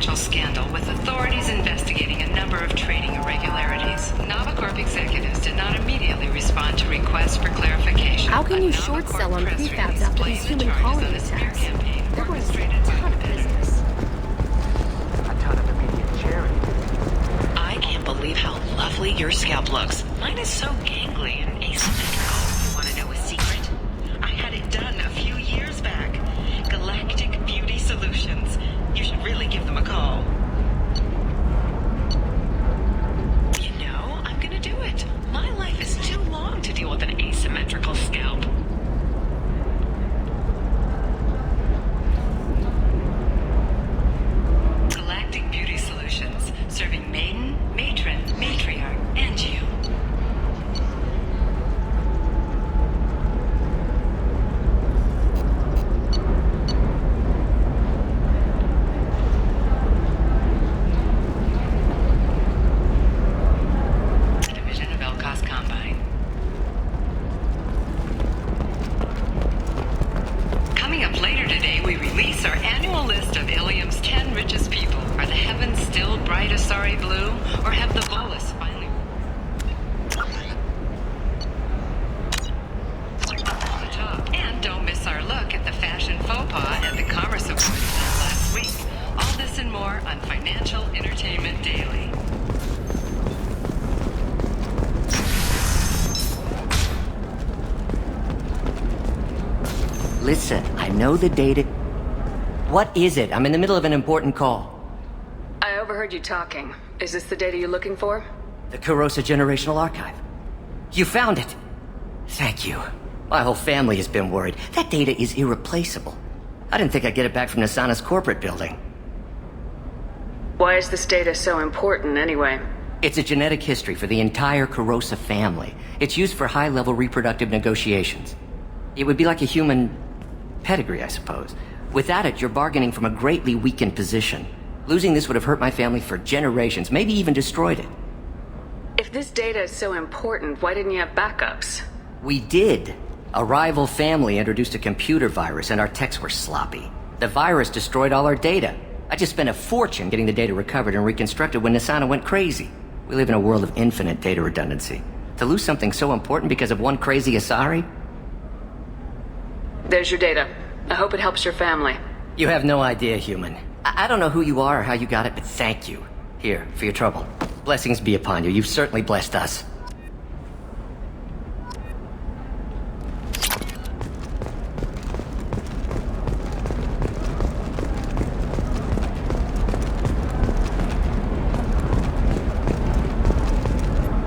financial scandal with authorities investigating a number of trading irregularities. Novacorp executives did not immediately respond to requests for clarification. How can you short sell on prefabs after these human colony attacks? They're going to a ton of business. A ton of immediate charity. I can't believe how lovely your scalp looks. Mine is so gangly and asymmetrical. You want to know a secret? I had it done a few years back. Galactic Beauty Solutions. You should really give them a call. You know, I'm gonna do it. My life is too long to deal with an asymmetrical scalp. Galactic Beauty Solutions, serving maiden, matron, matriarch, and you. Division of Elcos Combine. Coming up later today, we release our annual list of Ilium's 10 richest people. Are the heavens still bright Asari blue, or have the Volus finally... on the top? And don't miss our look at the fashion faux pas at the Commerce Awards last week. All this and more on Financial Entertainment Daily. Listen, I know the data... What is it? I'm in the middle of an important call. I overheard you talking. Is this the data you're looking for? The Kurosa Generational Archive. You found it! Thank you. My whole family has been worried. That data is irreplaceable. I didn't think I'd get it back from Nasana's corporate building. Why is this data so important, anyway? It's a genetic history for the entire Kurosa family. It's used for high-level reproductive negotiations. It would be like a human pedigree, I suppose. Without it, you're bargaining from a greatly weakened position. Losing this would have hurt my family for generations, maybe even destroyed it. If this data is so important, why didn't you have backups? We did. A rival family introduced a computer virus and our techs were sloppy. The virus destroyed all our data. I just spent a fortune getting the data recovered and reconstructed when Nasana went crazy. We live in a world of infinite data redundancy. To lose something so important because of one crazy Asari? There's your data. I hope it helps your family. You have no idea, human. I don't know who you are or how you got it, but thank you. Here, for your trouble. Blessings be upon you. You've certainly blessed us.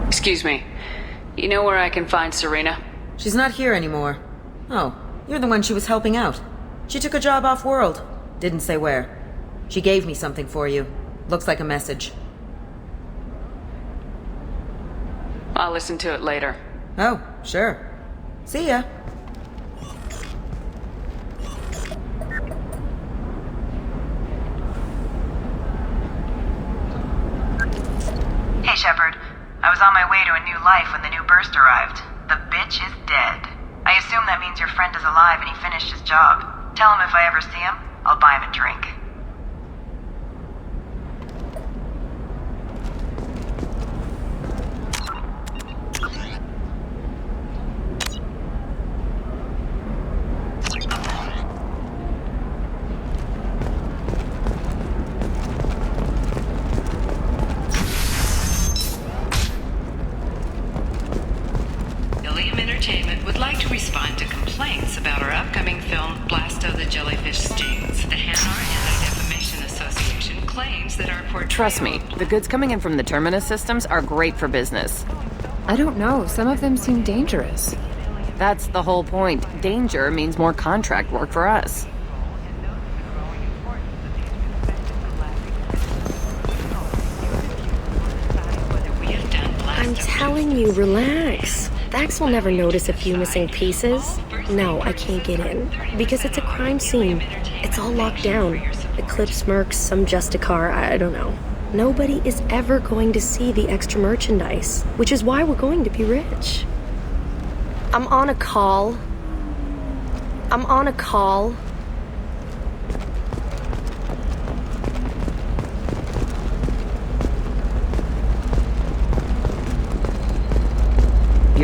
Excuse me. You know where I can find Serena? She's not here anymore. Oh, you're the one she was helping out. She took a job off-world. Didn't say where. She gave me something for you. Looks like a message. I'll listen to it later. Oh, sure. See ya. Hey, Shepard. I was on my way to a new life when the new burst arrived. The bitch is dead. I assume that means your friend is alive and he finished his job. Tell him if I ever see him, I'll buy him a drink. Ilium Entertainment would like to respond to complaints about our upcoming film, Blasto the Jellyfish Stings. The Hanar Anti-Defamation Association claims that our portrayal... Trust me, the goods coming in from the Terminus systems are great for business. I don't know. Some of them seem dangerous. That's the whole point. Danger means more contract work for us. I'm telling you, relax. Vax will never notice a few missing pieces. No, I can't get in. Because it's a crime scene. It's all locked down. Eclipse mercs, some Justicar, I don't know. Nobody is ever going to see the extra merchandise, which is why we're going to be rich. I'm on a call.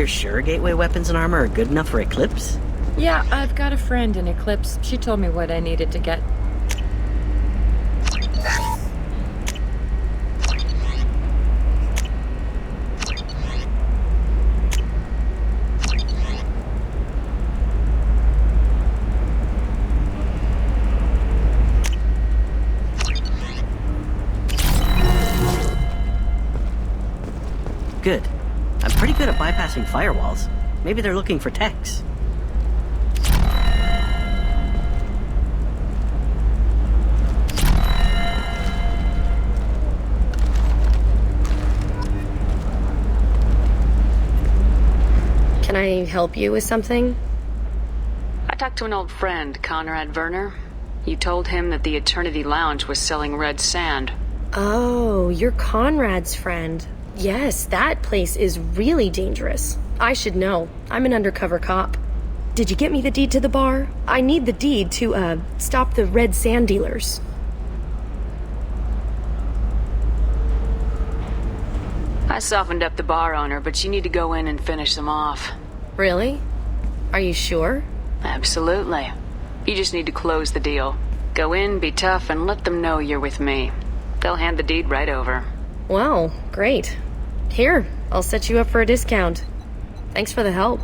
You're sure gateway weapons and armor are good enough for Eclipse? Yeah, I've got a friend in Eclipse. She told me what I needed to get. Good. I'm pretty good at bypassing firewalls. Maybe they're looking for techs. Can I help you with something? I talked to an old friend, Conrad Werner. You told him that the Eternity Lounge was selling red sand. Oh, you're Conrad's friend. Yes, that place is really dangerous. I should know. I'm an undercover cop. Did you get me the deed to the bar? I need the deed to, stop the red sand dealers. I softened up the bar owner, but you need to go in and finish them off. Really? Are you sure? Absolutely. You just need to close the deal. Go in, be tough, and let them know you're with me. They'll hand the deed right over. Wow, great. Here, I'll set you up for a discount. Thanks for the help.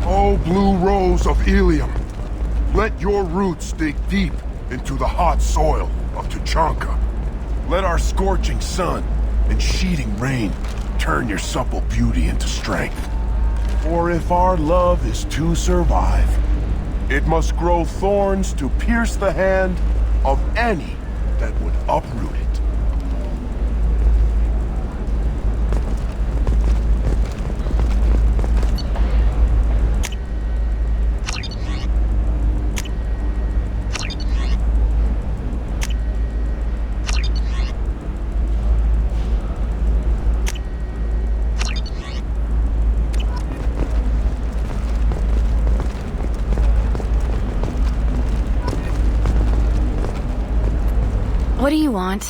Oh, blue rose of Ilium, let your roots dig deep into the hot soil of Tuchanka. Let our scorching sun and sheeting rain turn your supple beauty into strength. For if our love is to survive, it must grow thorns to pierce the hand of any that would uproot it. What do you want?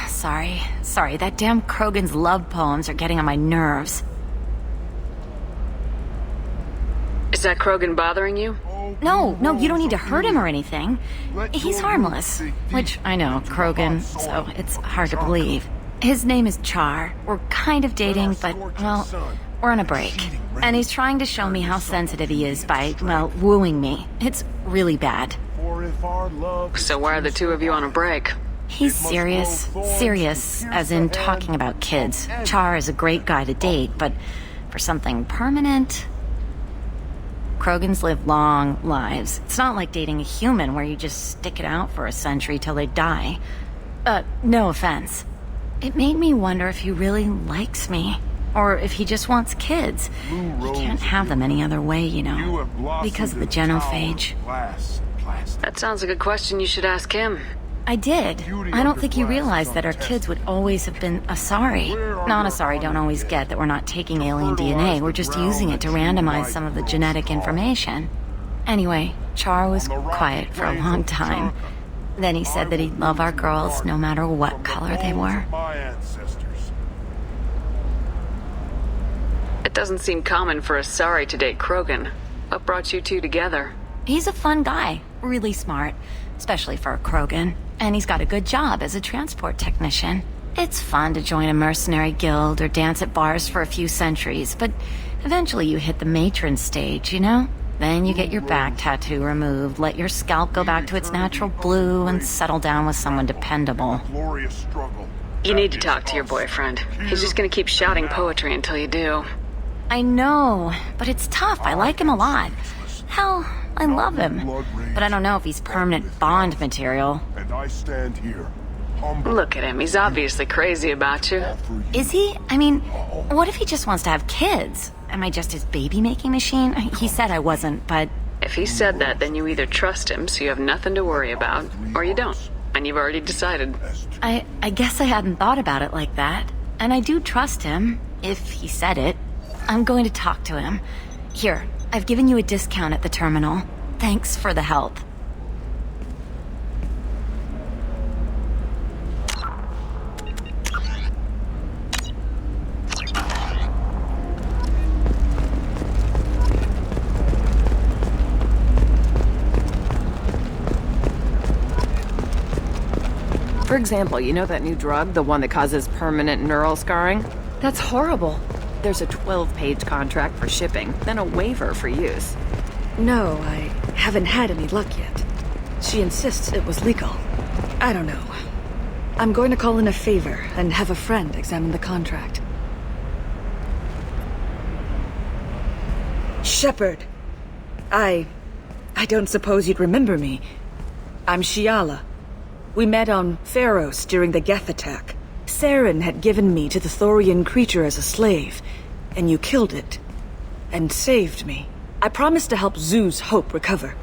Sorry, that damn Krogan's love poems are getting on my nerves. Is that Krogan bothering you? No, you don't need to hurt him or anything. He's harmless. Which, I know, Krogan, so it's hard to believe. His name is Char. We're kind of dating, but, well, we're on a break. And he's trying to show me how sensitive he is by, well, wooing me. It's really bad. So why are the two of you on a break? He's serious. Serious, as in talking about kids. Char is a great guy to date, but for something permanent... Krogans live long lives. It's not like dating a human where you just stick it out for a century till they die. No offense. It made me wonder if he really likes me. Or if he just wants kids. He can't have them any other way, you know. Because of the genophage. That sounds like a question you should ask him. I did. I don't think he realized that our kids would always have been Asari. Non-Asari don't always get that we're not taking alien DNA, we're just using it to randomize some of the genetic information. Anyway, Char was quiet for a long time. Then he said that he'd love our girls no matter what color they were. It doesn't seem common for Asari to date Krogan. What brought you two together? He's a fun guy, really smart, especially for a Krogan. And he's got a good job as a transport technician. It's fun to join a mercenary guild or dance at bars for a few centuries, but eventually you hit the matron stage, you know? Then you get your back tattoo removed, let your scalp go back to its natural blue, and settle down with someone dependable. You need to talk to your boyfriend. He's just gonna keep shouting poetry until you do. I know, but it's tough. I like him a lot. Hell, I love him. But I don't know if he's permanent Bond material. And I stand here. Look at him. He's obviously crazy about you. Is he? I mean, what if he just wants to have kids? Am I just his baby-making machine? He said I wasn't, but... If he said that, then you either trust him so you have nothing to worry about, or you don't. And you've already decided. I guess I hadn't thought about it like that. And I do trust him. If he said it. I'm going to talk to him. Here, I've given you a discount at the terminal. Thanks for the help. For example, you know that new drug, the one that causes permanent neural scarring? That's horrible. There's a 12-page contract for shipping, then a waiver for use. No, I haven't had any luck yet. She insists it was legal. I don't know. I'm going to call in a favor and have a friend examine the contract. Shepard. I don't suppose you'd remember me. I'm Shiala. We met on Pharos during the Geth attack. Saren had given me to the Thorian creature as a slave, and you killed it. And saved me. I promised to help Zoo's Hope recover.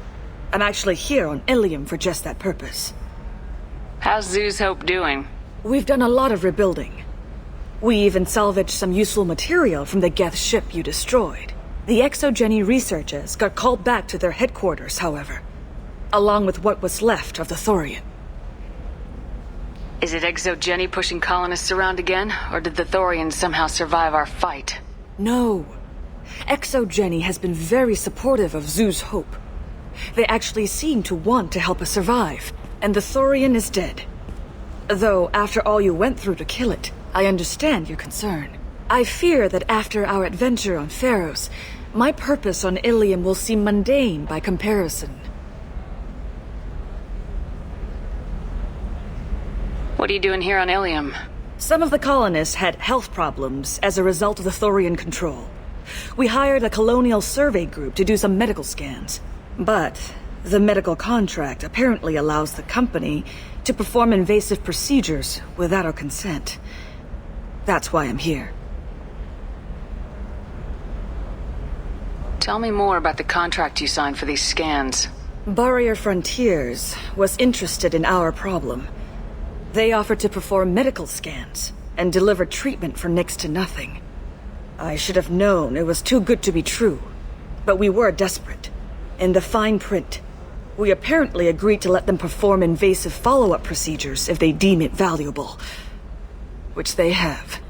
I'm actually here on Ilium for just that purpose. How's Zoo's Hope doing? We've done a lot of rebuilding. We even salvaged some useful material from the Geth ship you destroyed. The Exogeny researchers got called back to their headquarters, however, along with what was left of the Thorian. Is it Exogeny pushing colonists around again, or did the Thorians somehow survive our fight? No. Exogeny has been very supportive of Zoo's Hope. They actually seem to want to help us survive, and the Thorian is dead. Though, after all you went through to kill it, I understand your concern. I fear that after our adventure on Pharos, my purpose on Ilium will seem mundane by comparison. What are you doing here on Ilium? Some of the colonists had health problems as a result of the Thorian control. We hired a colonial survey group to do some medical scans. But the medical contract apparently allows the company to perform invasive procedures without our consent. That's why I'm here. Tell me more about the contract you signed for these scans. Barrier Frontiers was interested in our problem. They offered to perform medical scans and deliver treatment for next to nothing. I should have known it was too good to be true, but we were desperate. In the fine print, we apparently agreed to let them perform invasive follow-up procedures if they deem it valuable, which they have.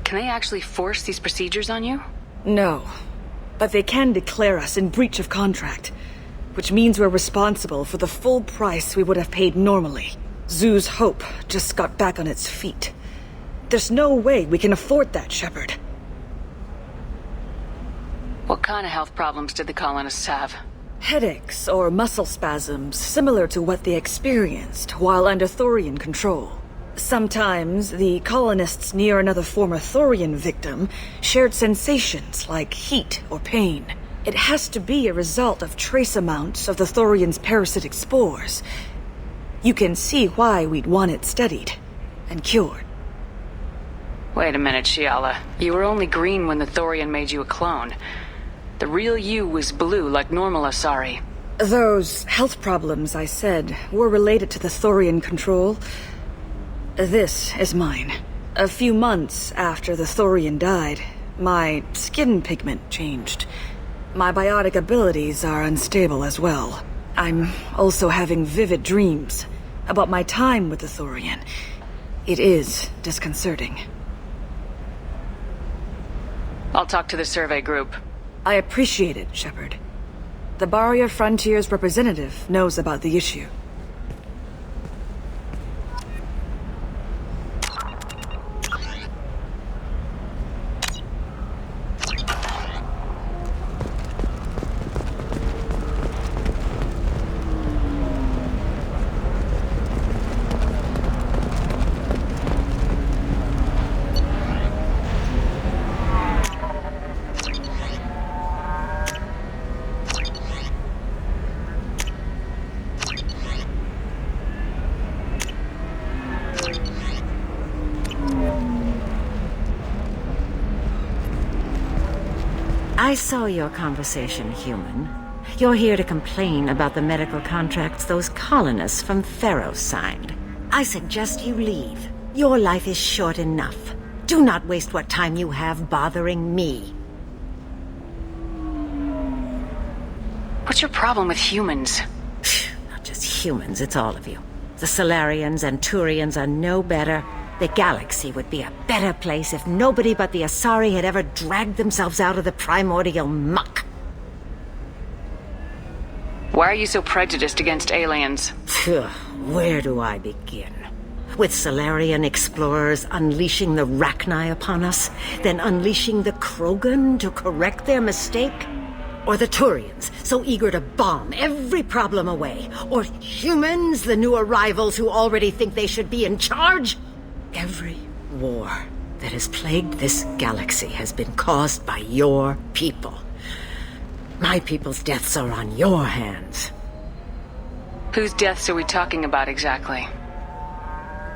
Can they actually force these procedures on you? No, but they can declare us in breach of contract, which means we're responsible for the full price we would have paid normally. Zoo's Hope just got back on its feet. There's no way we can afford that, Shepard. What kind of health problems did the colonists have? Headaches or muscle spasms similar to what they experienced while under Thorian control. Sometimes the colonists near another former Thorian victim shared sensations like heat or pain. It has to be a result of trace amounts of the Thorian's parasitic spores. You can see why we'd want it studied and cured. Wait a minute, Shiala. You were only green when the Thorian made you a clone. The real you was blue like normal Asari. Those health problems I said were related to the Thorian control. This is mine. A few months after the Thorian died, my skin pigment changed. My biotic abilities are unstable as well. I'm also having vivid dreams about my time with the Thorian. It is disconcerting. I'll talk to the survey group. I appreciate it, Shepard. The Barrier Frontiers representative knows about the issue. I saw your conversation, human. You're here to complain about the medical contracts those colonists from Pharos signed. I suggest you leave. Your life is short enough. Do not waste what time you have bothering me. What's your problem with humans? Not just humans, it's all of you. The Solarians and Turians are no better. The galaxy would be a better place if nobody but the Asari had ever dragged themselves out of the primordial muck. Why are you so prejudiced against aliens? Where do I begin? With Solarian explorers unleashing the Rachni upon us, then unleashing the Krogan to correct their mistake? Or the Turians, so eager to bomb every problem away? Or humans, the new arrivals who already think they should be in charge? Every war that has plagued this galaxy has been caused by your people. My people's deaths are on your hands. Whose deaths are we talking about exactly?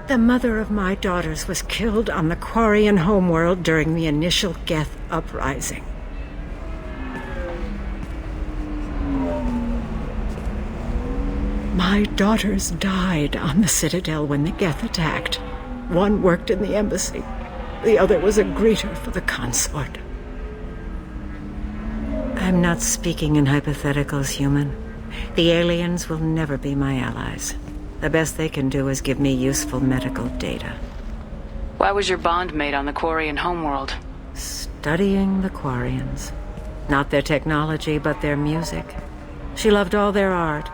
The mother of my daughters was killed on the Quarian homeworld during the initial Geth uprising. My daughters died on the Citadel when the Geth attacked. One worked in the embassy. The other was a greeter for the consort. I'm not speaking in hypotheticals, human. The aliens will never be my allies. The best they can do is give me useful medical data. Why was your bond made on the Quarian homeworld? Studying the Quarians. Not their technology, but their music. She loved all their art.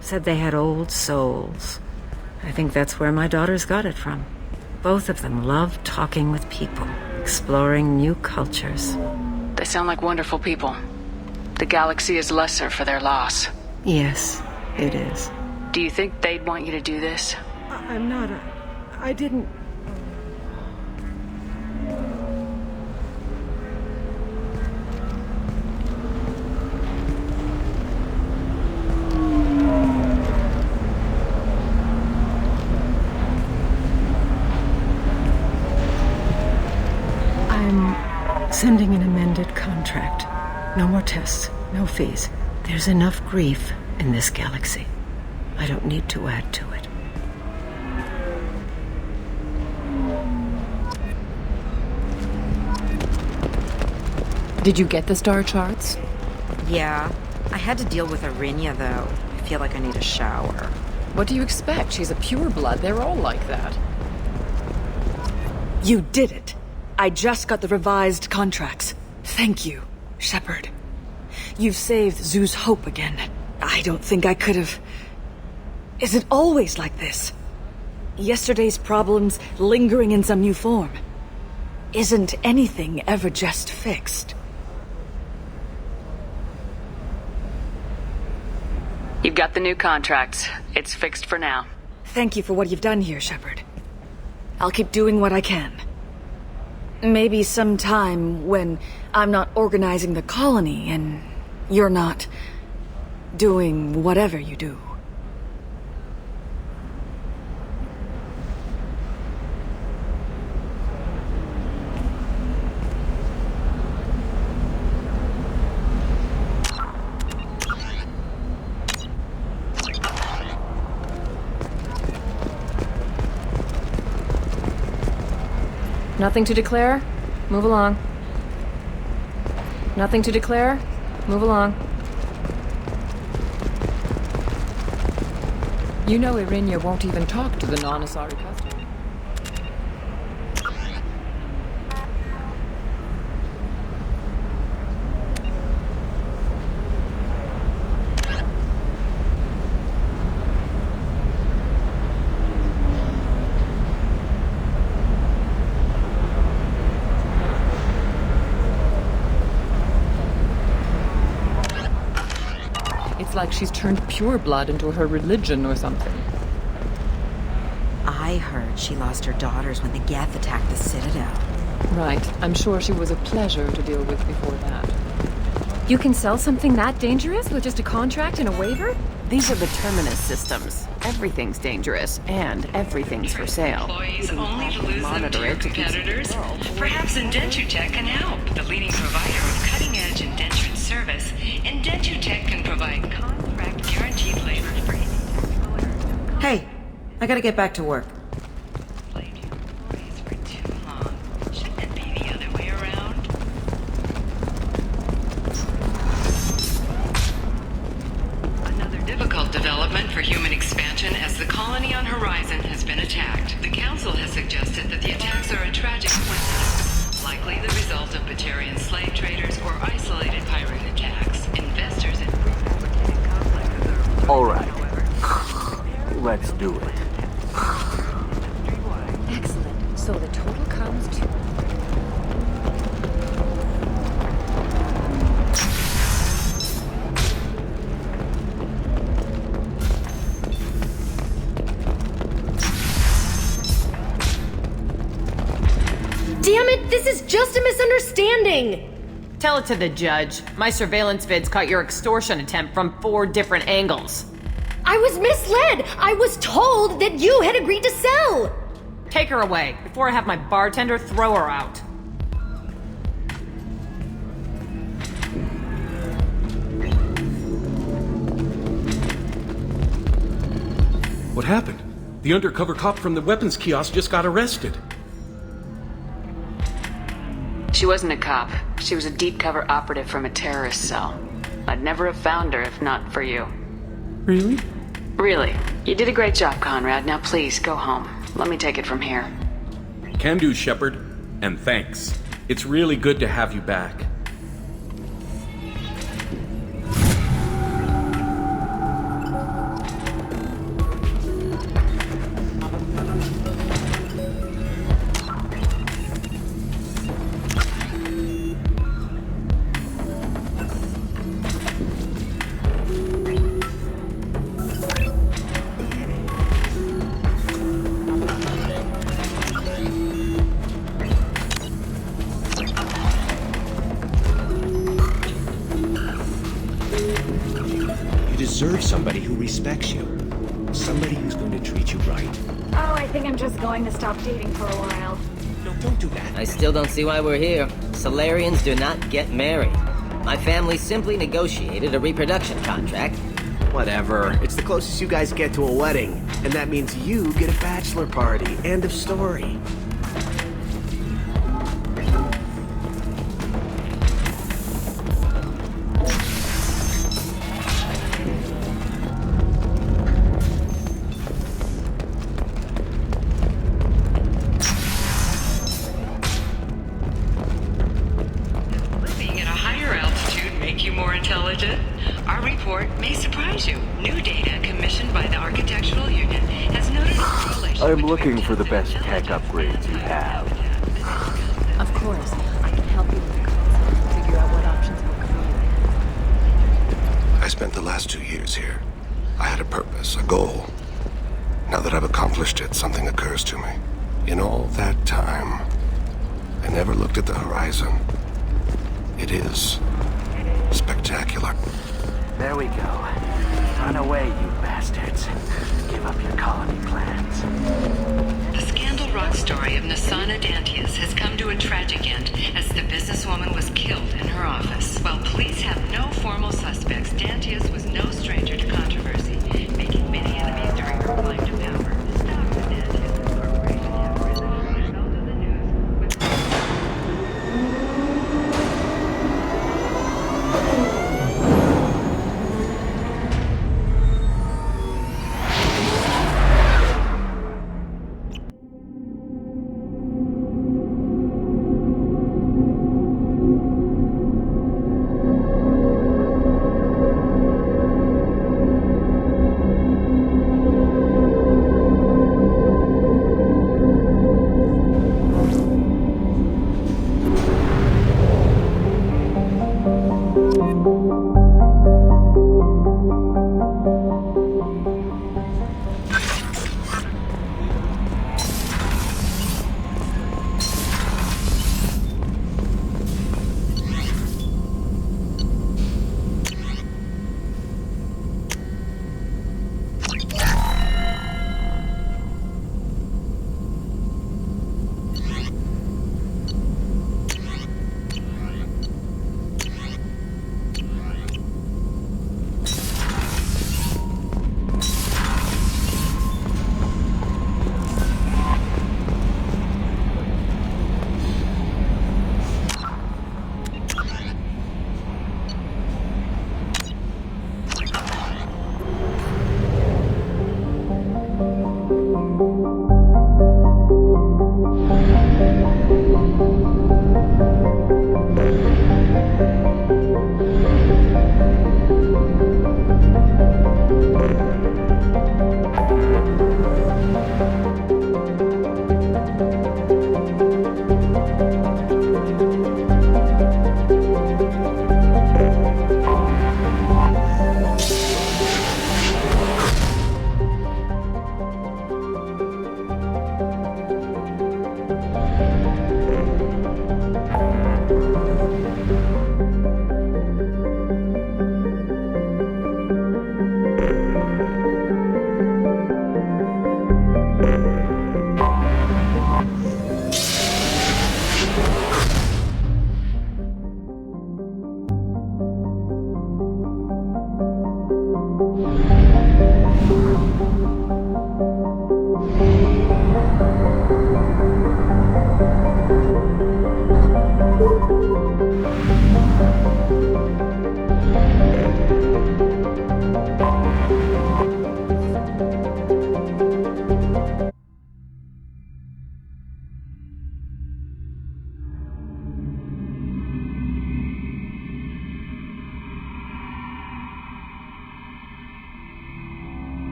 Said they had old souls. I think that's where my daughters got it from. Both of them loved talking with people, exploring new cultures. They sound like wonderful people. The galaxy is lesser for their loss. Yes, it is. Do you think they'd want you to do this? I'm not. I didn't. I'm sending an amended contract. No more tests, no fees. There's enough grief in this galaxy. I don't need to add to it. Did you get the star charts? Yeah. I had to deal with Arinya, though. I feel like I need a shower. What do you expect? She's a pureblood. They're all like that. You did it. I just got the revised contracts. Thank you, Shepard. You've saved Zoo's hope again. I don't think I could have... Is it always like this? Yesterday's problems lingering in some new form. Isn't anything ever just fixed? You've got the new contracts. It's fixed for now. Thank you for what you've done here, Shepard. I'll keep doing what I can. Maybe sometime when I'm not organizing the colony and you're not doing whatever you do. Nothing to declare? Move along. Nothing to declare? Move along. You know Irinya won't even talk to the non-Asari customer. It's like she's turned pureblood into her religion or something. I heard she lost her daughters when the Geth attacked the Citadel. Right. I'm sure she was a pleasure to deal with before that. You can sell something that dangerous with just a contract and a waiver? These are the terminus systems. Everything's dangerous, and everything's for sale. Employees only to lose them to your competitors. Perhaps Indentutech can help. The leading provider of cutting-edge indentured service, Indentutech can provide contract guaranteed labor for any Hey, I gotta get back to work. enslaved your employees for too long. development for human expansion as the colony on Horizon has been attacked. The Council has suggested that the attacks are a tragic coincidence, likely the result of Batarian slave traders or isolated pirate attacks. Investors in All right. Let's do it. Excellent. So the total comes to... Damn it, this is just a misunderstanding! Tell it to the judge. My surveillance vids caught your extortion attempt from 4 different angles. I was misled! I was told that you had agreed to sell! Take her away, before I have my bartender throw her out. What happened? The undercover cop from the weapons kiosk just got arrested. She wasn't a cop. She was a deep cover operative from a terrorist cell. I'd never have found her if not for you. Really? Really. You did a great job, Conrad. Now please, go home. Let me take it from here. Can do, Shepard. And thanks. It's really good to have you back. Deserve somebody who respects you. Somebody who's going to treat you right. Oh, I think I'm just going to stop dating for a while. No, don't do that. I still don't see why we're here. Solarians do not get married. My family simply negotiated a reproduction contract. Whatever. It's the closest you guys get to a wedding. And that means you get a bachelor party. End of story. I'm looking for the best tech upgrades you have. Of course. I can help you with the concept and figure out what options work for you. I spent the last 2 years here. I had a purpose, a goal. Now that I've accomplished it, something occurs to me. In all that time, I never looked at the horizon. It is spectacular. There we go. Run away, you bastards. Give up your colony plans. The Scandal Rock story of Nasana Dantius has come to a tragic end as the businesswoman was killed in her office. While police have no formal suspects, Dantius was no stranger to controversy, making many enemies during her claim to power. The stock of Dantius Incorporated has risen as a result of the news.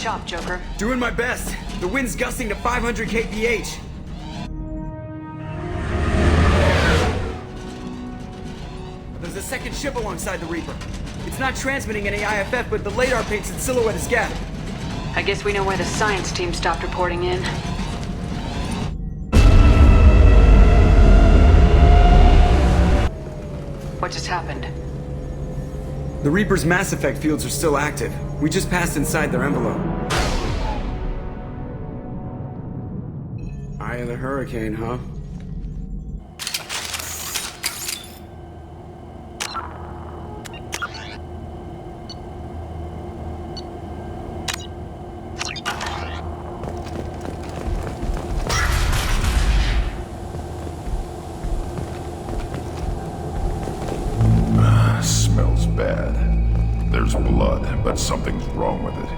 chop, Joker. Doing my best. The wind's gusting to 500 kph. There's a second ship alongside the Reaper. It's not transmitting any IFF, but the radar paints its silhouette as Gap. I guess we know why the science team stopped reporting in. What just happened? The Reaper's Mass Effect fields are still active. We just passed inside their envelope. Eye of the hurricane, huh? Smells bad. There's blood, but something's wrong with it.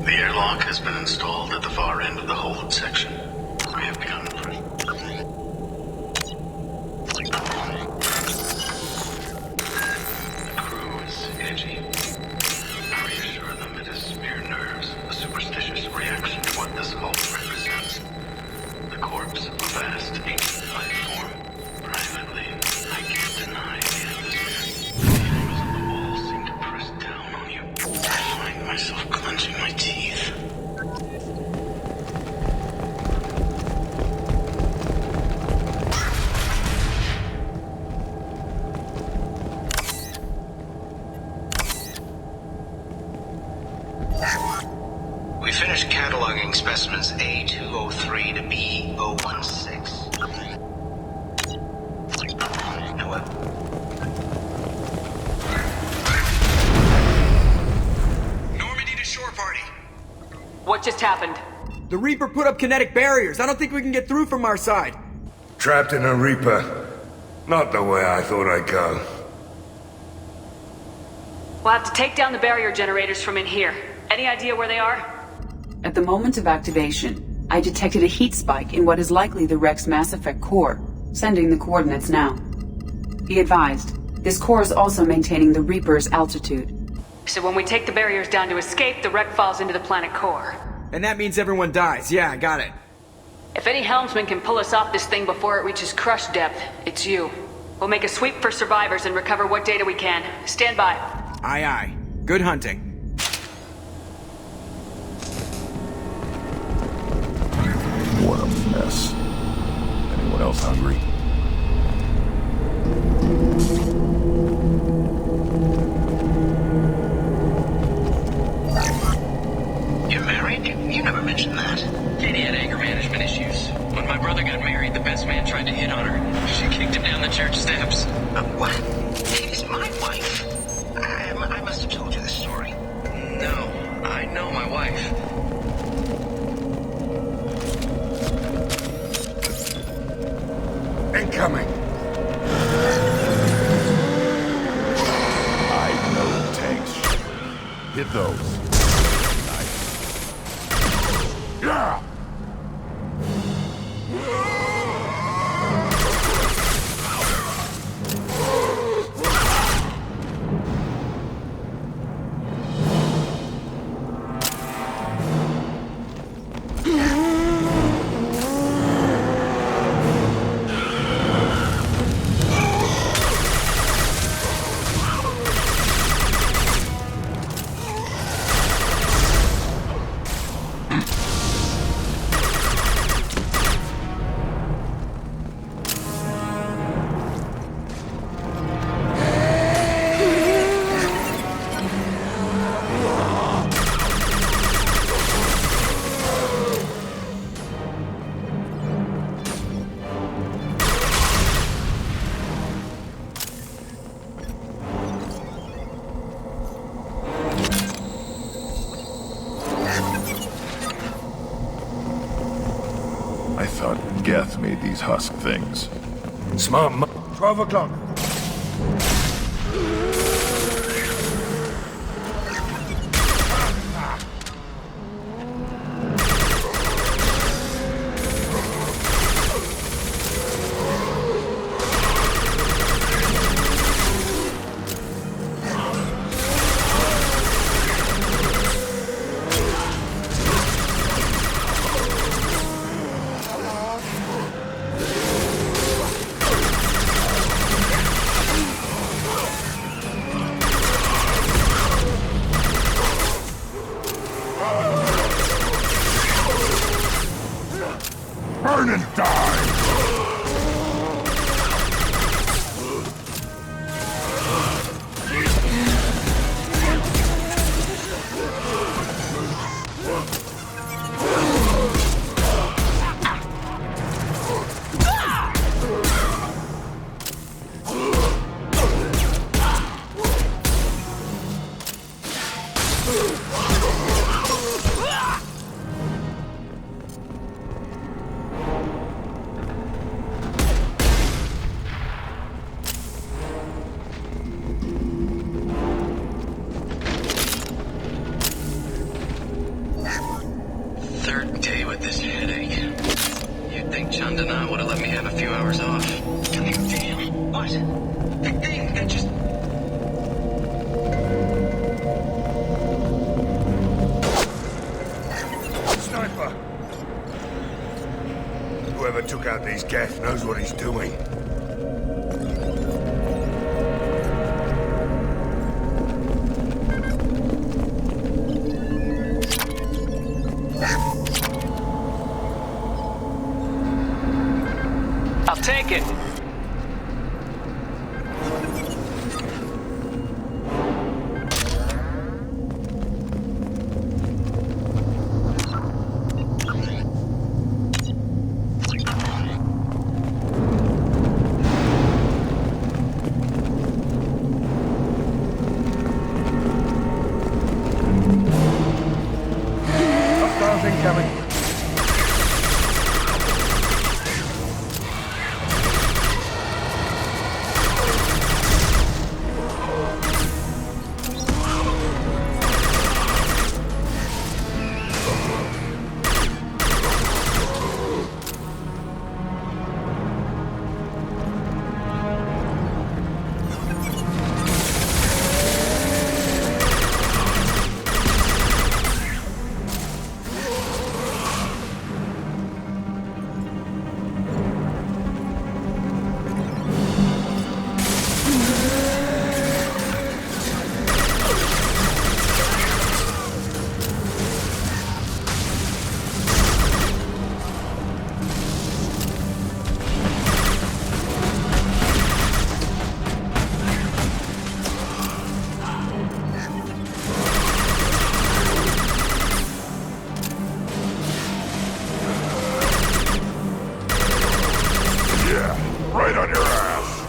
The airlock has been installed at the far end of the hold section. We have begun The crew is edgy. Reassure them it is mere nerves, a superstitious reaction to what this hold represents. The corpse of a vast ancient life form. Privately, I can't deny the atmosphere. The angles of the walls seem to press down on you. I find myself clenching my teeth. We finished cataloging specimens A203 to B016. However, What just happened? The Reaper put up kinetic barriers. I don't think we can get through from our side. Trapped in a Reaper. Not the way I thought I'd go. We'll have to take down the barrier generators from in here. Any idea where they are? At the moment of activation, I detected a heat spike in what is likely the Rex Mass Effect core, sending the coordinates now. Be advised, this core is also maintaining the Reaper's altitude. So when we take the barriers down to escape, the wreck falls into the planet core. And that means everyone dies. Yeah, I got it. If any helmsman can pull us off this thing before it reaches crush depth, it's you. We'll make a sweep for survivors and recover what data we can. Stand by. Aye, aye. Good hunting. What a mess. Anyone else hungry? you're married? You never mentioned that. Katie had anger management issues. When my brother got married, the best man tried to hit on her. She kicked him down the church steps. What? Katie's my wife. I must have told you this story. No, I know my wife. Incoming! I know tanks. Hit those. Nice. Yeah! made these husk things. Smart 12 o'clock. Burn and die! Third day with this headache. You'd think Chandana would have let me have a few hours off. Damn. What? The thing that just... Sniper! Whoever took out these gas knows what he's doing. I'll take it. Hostiles incoming. Right on your ass!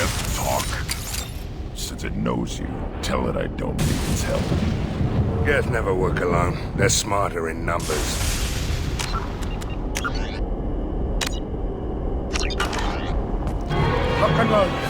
Death talk. Since it knows you, tell it I don't need its help. Geth never work alone. They're smarter in numbers. Lock and load.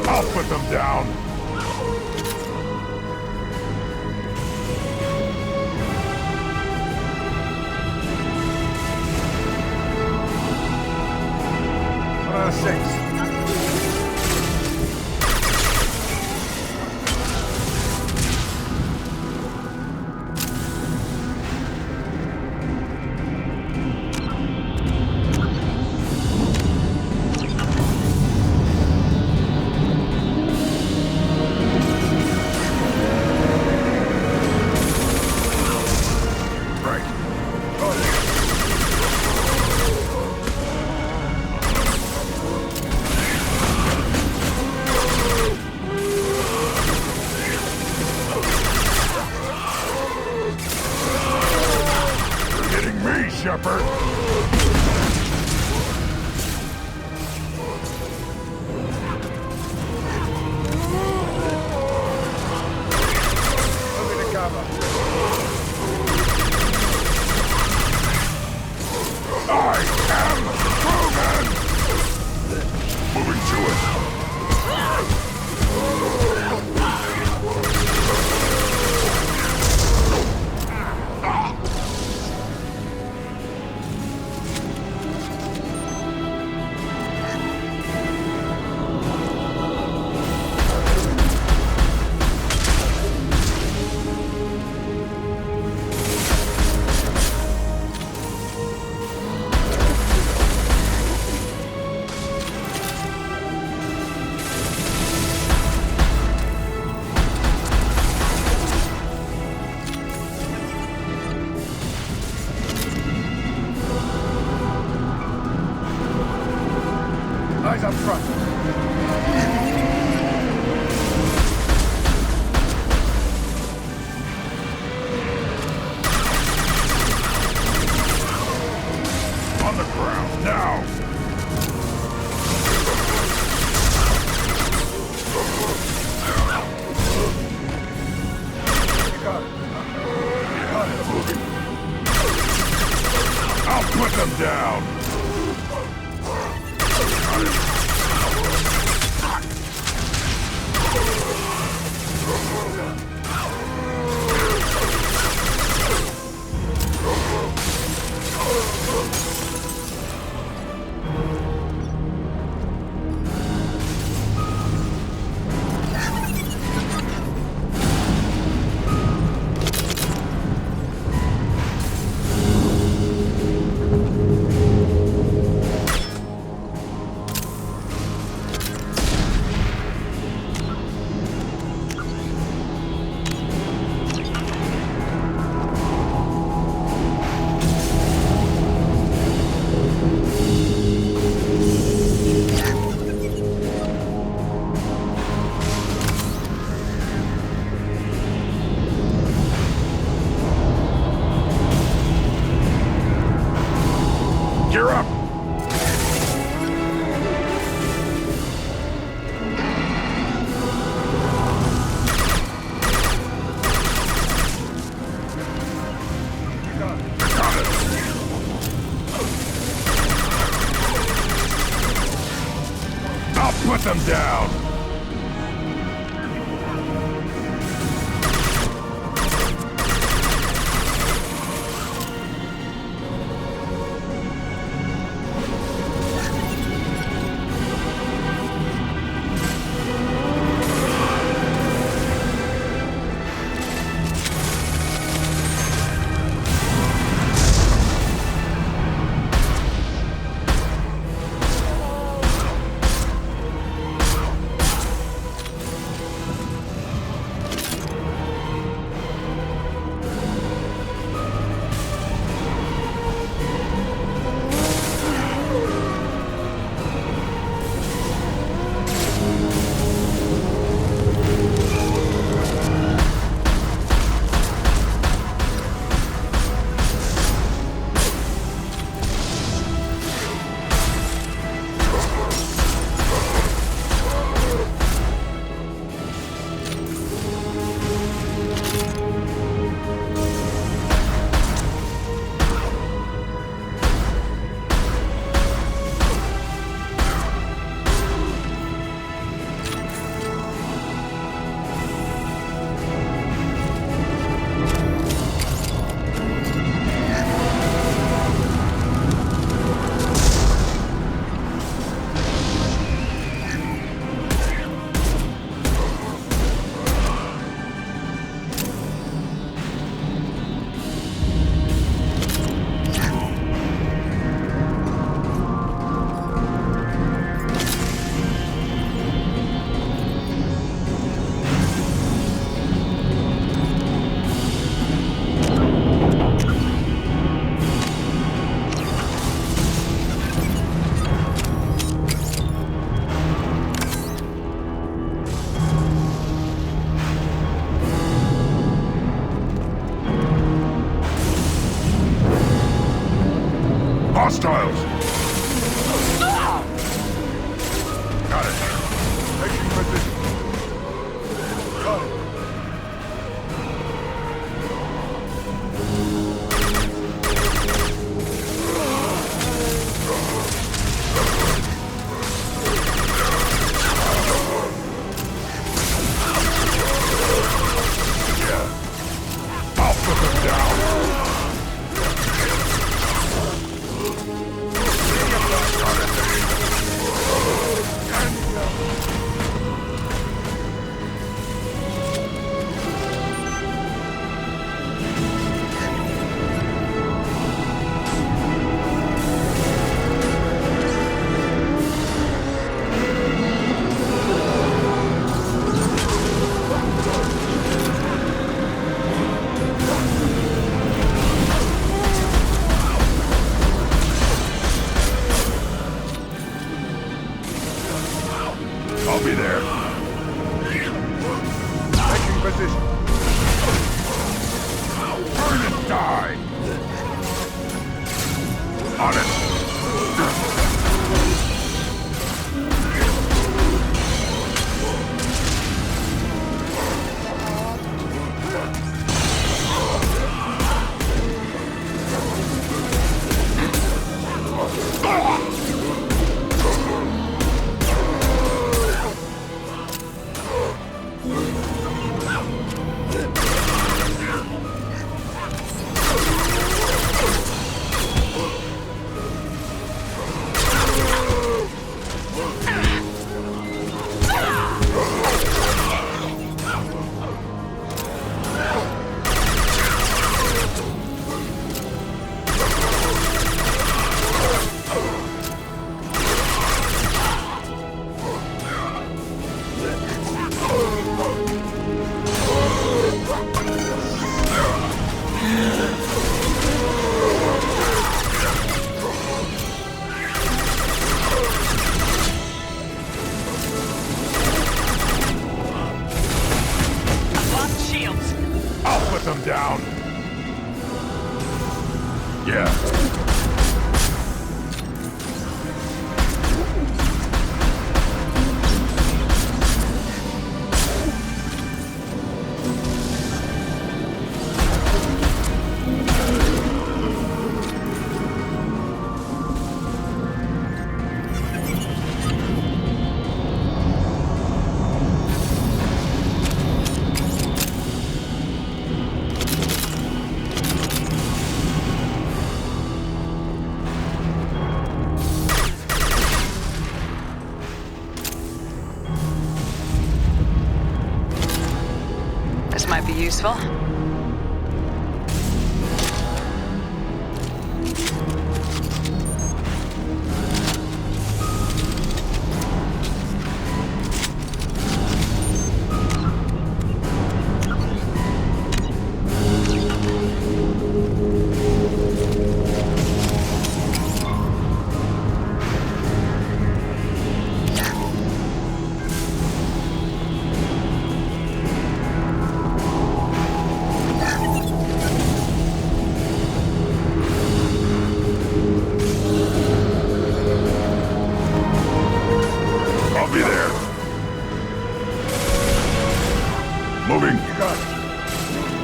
I'll put them down. Six. Shepard. Over to cover. I am proven. Moving to it. Eyes up front. On the ground, now! I'll put them down! Gear up! I'll put them down! I'll be there. Taking position. Burn and die! On it! Down. Yeah. Might be useful.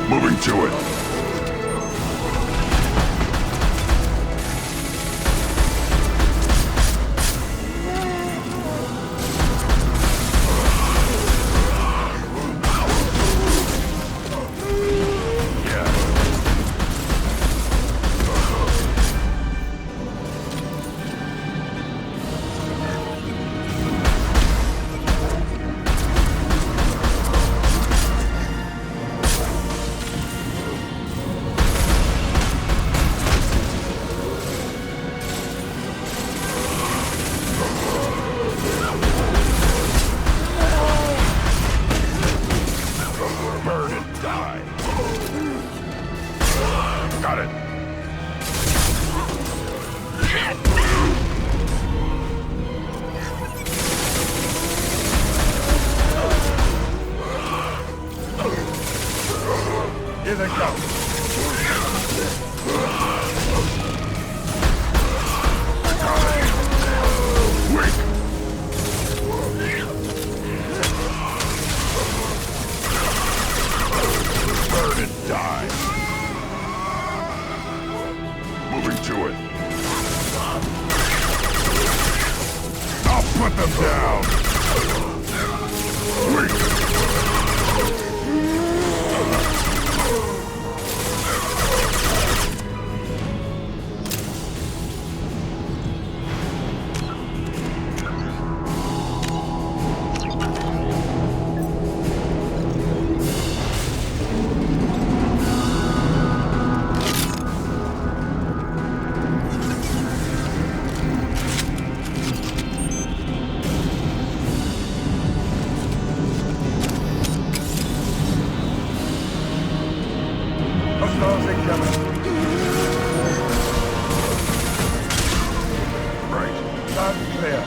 Moving to it. Here they go. Wait. Burn and die. Moving to it. I'll put them down. Wait. Right. Not clear.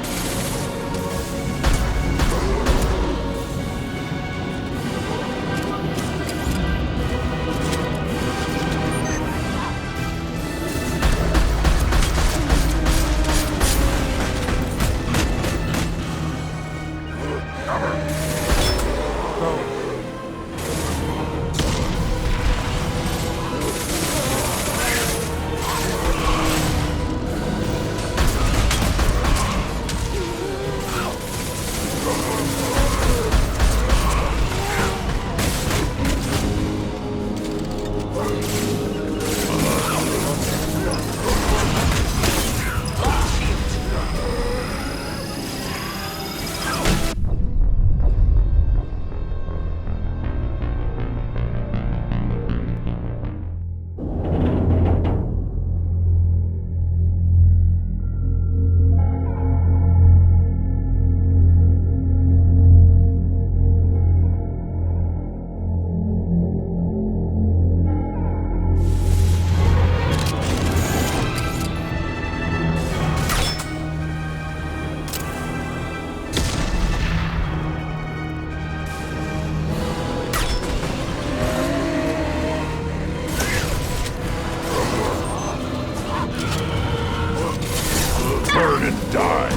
Burn and die.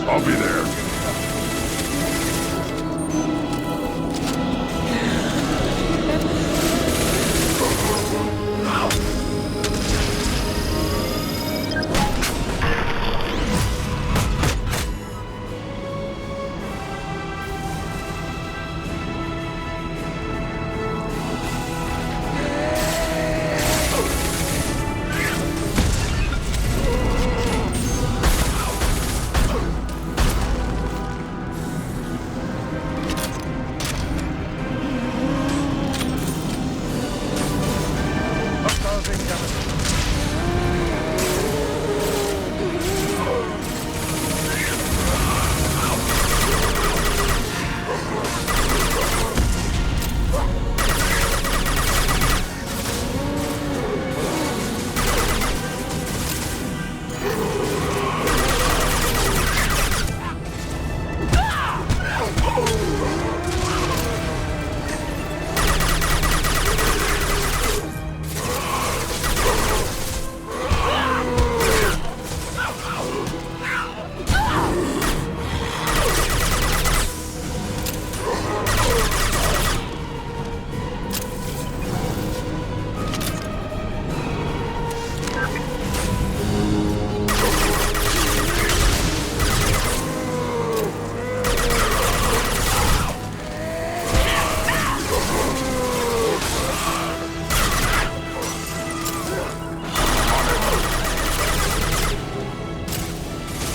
I'll be there.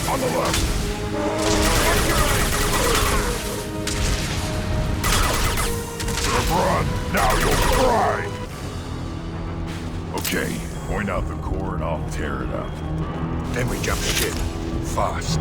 On the left. Run! Now you'll cry! Okay, point out the core and I'll tear it up. Then we jump ship. Fast.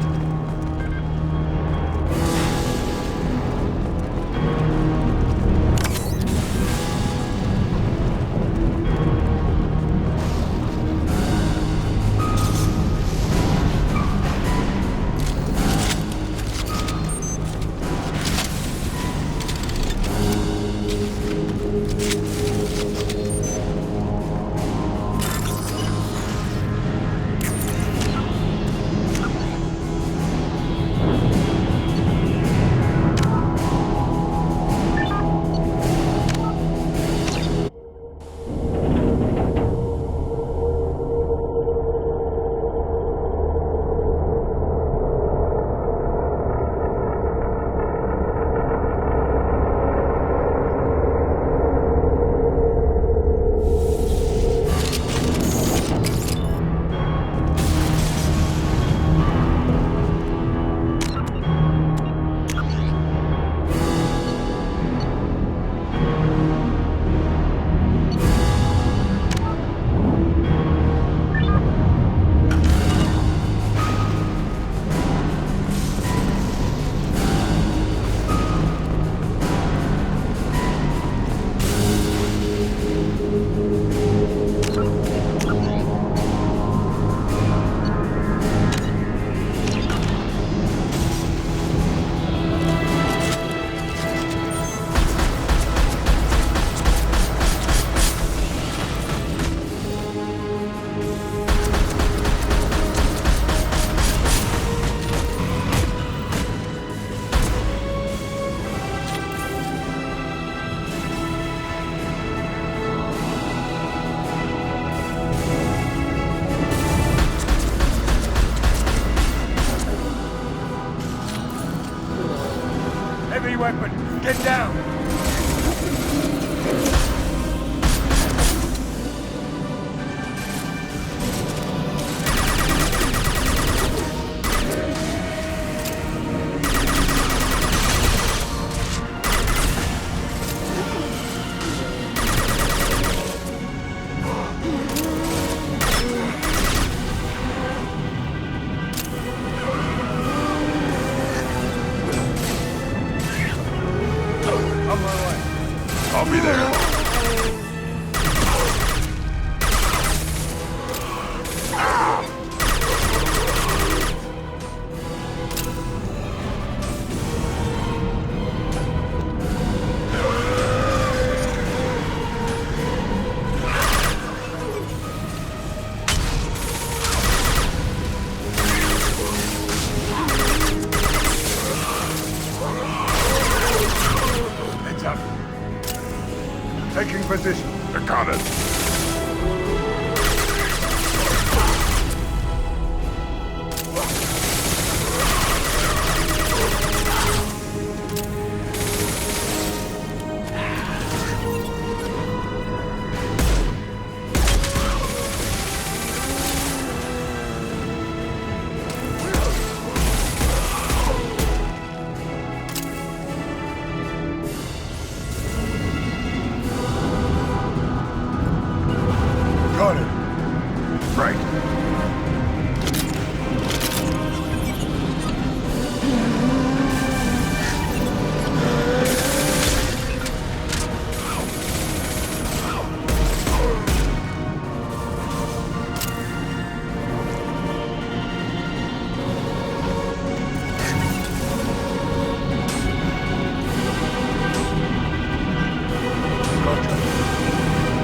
strike!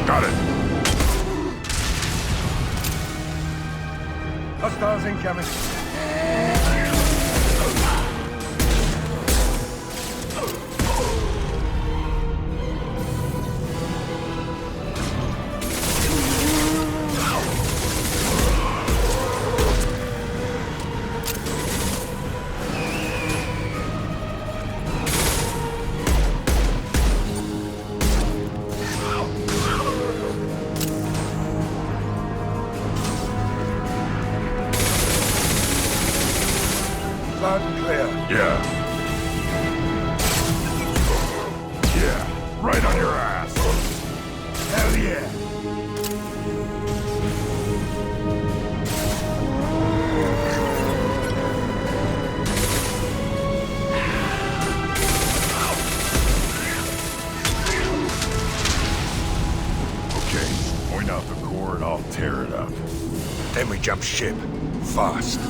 Got it! Hostiles incoming. Loud and clear. Yeah. Yeah, right on your ass. Hell yeah. Okay, point out the core and I'll tear it up. Then we jump ship. Fast.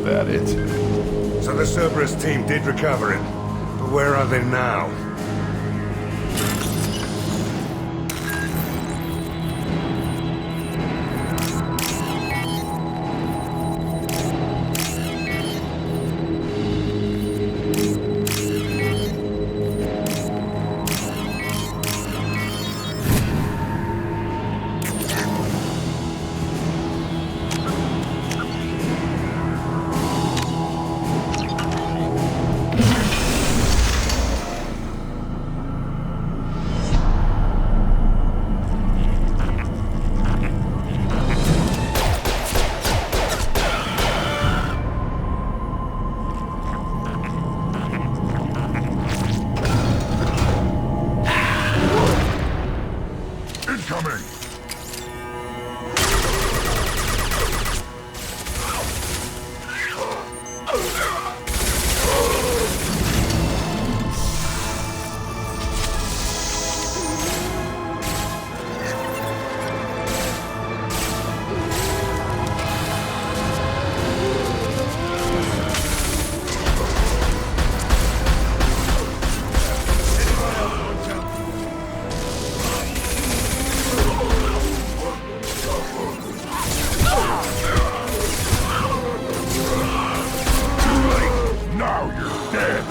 That it? So the Cerberus team did recover it. But where are they now? Incoming! Now you're dead!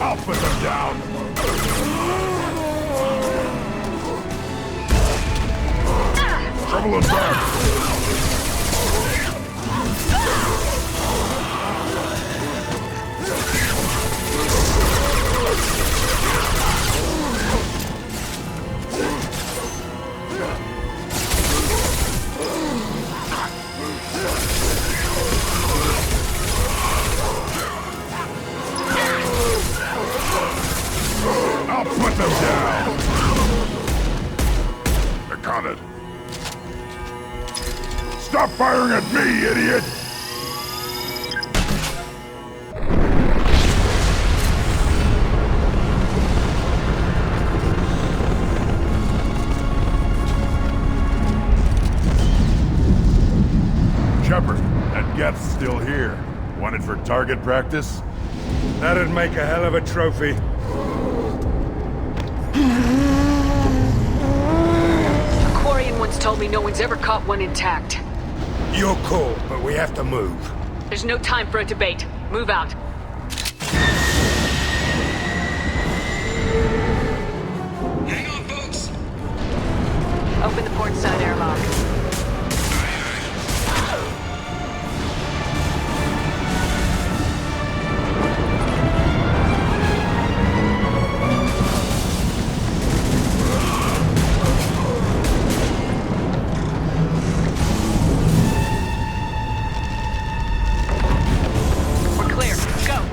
I'll put them down! Trouble in back! I'll put them down! They're on it. Stop firing at me, idiot! Shepard, that Geth's still here. Want it for target practice? That'd make a hell of a trophy. A Quarian once told me no one's ever caught one intact. You're cool, but we have to move. There's no time for a debate. Move out. Hang on, folks! Open the port side airlock. We're clear. Go.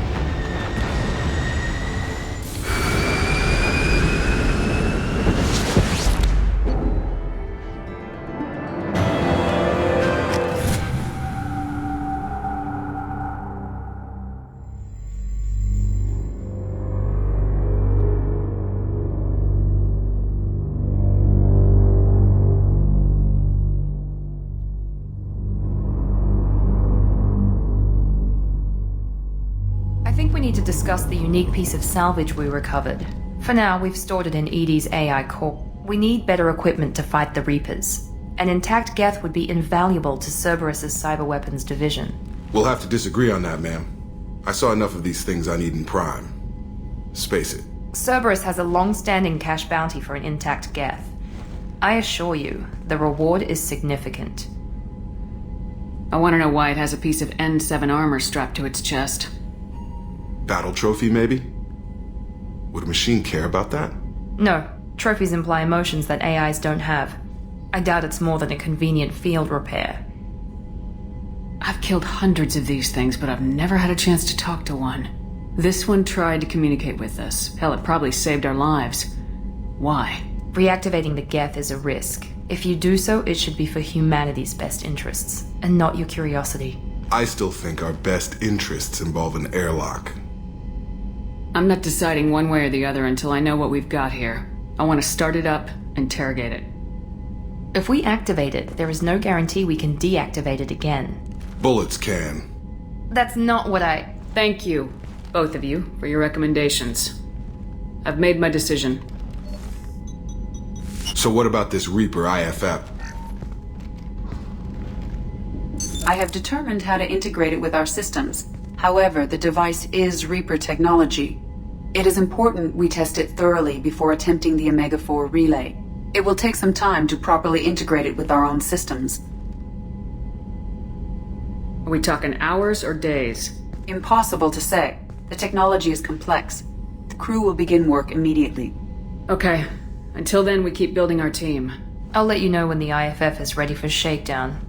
I think we need to discuss the unique piece of salvage we recovered. For now, we've stored it in Edie's AI core. We need better equipment to fight the Reapers. An intact Geth would be invaluable to Cerberus's cyber weapons division. We'll have to disagree on that, ma'am. I saw enough of these things on Eden Prime. Space it. Cerberus has a long-standing cash bounty for an intact Geth. I assure you, the reward is significant. I want to know why it has a piece of N7 armor strapped to its chest. Battle trophy, maybe? Would a machine care about that? No, trophies imply emotions that AIs don't have. I doubt it's more than a convenient field repair. I've killed hundreds of these things, but I've never had a chance to talk to one. This one tried to communicate with us. Hell, it probably saved our lives. Why? Reactivating the Geth is a risk. If you do so, it should be for humanity's best interests, and not your curiosity. I still think our best interests involve an airlock. I'm not deciding one way or the other until I know what we've got here. I want to start it up, interrogate it. If we activate it, there is no guarantee we can deactivate it again. Bullets can. That's not what I... Thank you, both of you, for your recommendations. I've made my decision. So what about this Reaper IFF? I have determined how to integrate it with our systems. However, the device is Reaper technology. It is important we test it thoroughly before attempting the Omega-4 relay. It will take some time to properly integrate it with our own systems. Are we talking hours or days? Impossible to say. The technology is complex. The crew will begin work immediately. Okay. Until then, we keep building our team. I'll let you know when the IFF is ready for shakedown.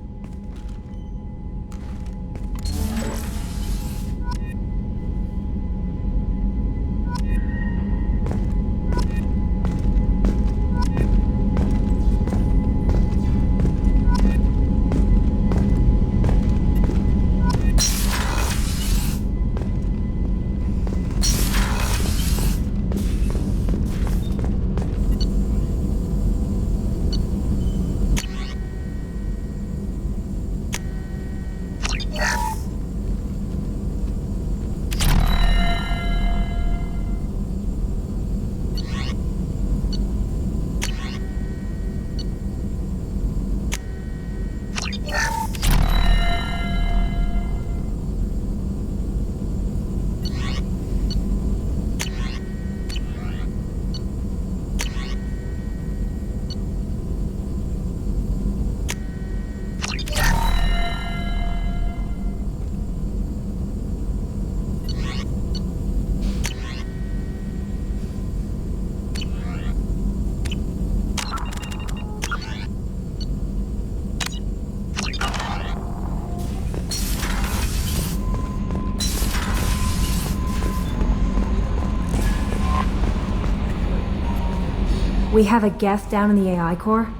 We have a Geth down in the AI core?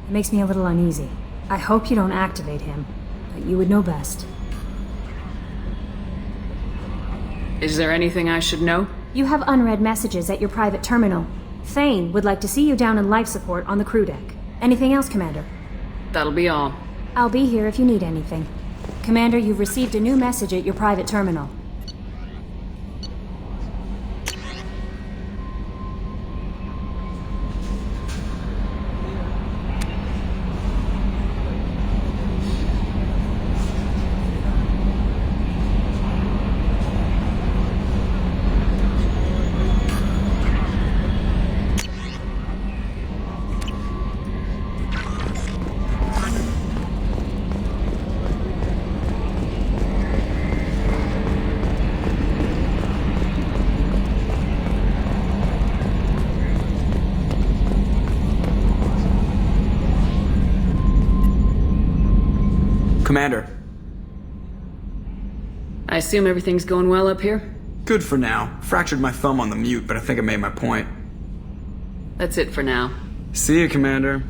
It makes me a little uneasy. I hope you don't activate him, but you would know best. Is there anything I should know? You have unread messages at your private terminal. Thane would like to see you down in life support on the crew deck. Anything else, Commander? That'll be all. I'll be here if you need anything. Commander, you've received a new message at your private terminal. Commander. I assume everything's going well up here? Good for now. Fractured my thumb on the mute, but I think I made my point. That's it for now. See you, Commander.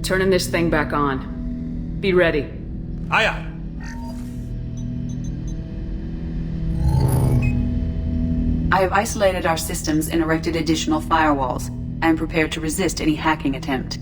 Turning this thing back on. Be ready. Aye, aye. I have isolated our systems and erected additional firewalls. I am prepared to resist any hacking attempt.